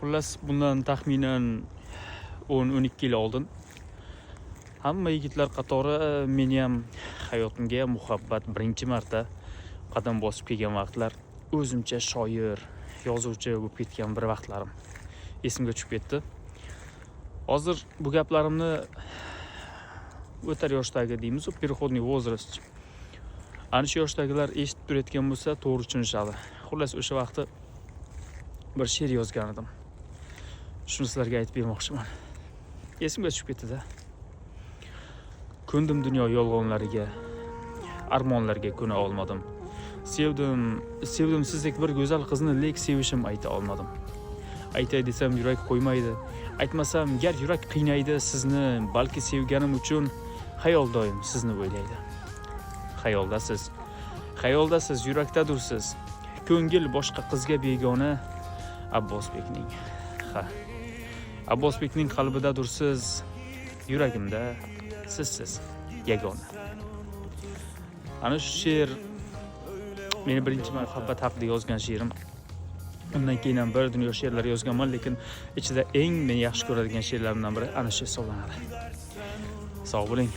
Xullas, bundan taxminan 10-12 yil oldin hamma yigitlar qatori meni ham hayotimga muhabbat birinchi marta qadam bosib kelgan vaqtlar, o'zimcha shoir, yozuvchi bo'lib ketgan bir vaqtlarim esimga tushib ketdi. Hozir bu gaplarimni o'tar yoshdagi deymiz, переходный возраст. Ana shu yoshdagilar eshitib turayotgan bo'lsa, to'g'ri tushunishadi. Xullas, o'sha vaqtda bir she'r yozgan edim. Shuni sizlarga aytib bermoqchiman. Esimga tushib ketdi-da. Ko'ndim dunyo yolg'onlariga, armonlarga ko'na olmadim. Sevdim sizdek bir go'zal qizni, lek sevishim ayta olmadim. Aytay desam yurak qo'ymaydi. Aytmasam gar yurak qiynaydi sizni, balki sevganim uchun xayol doim sizni o'ylaydi. Xayoldasiz, yurakdadursiz. Ko'ngil boshqa qizga begona. Abbosbekning. Abbosbekning qalbidadursiz, yuragimda sizsiz yagona. Ana shu she'r meni birinchi muhabbat haqida yozgan she'rim. Undan keyin ham bir dunyo she'rlar yozganman, lekin ichida eng meni yaxshi ko'radigan she'rlarimdan biri ana shu hisoblanadi. Sog' bo'ling.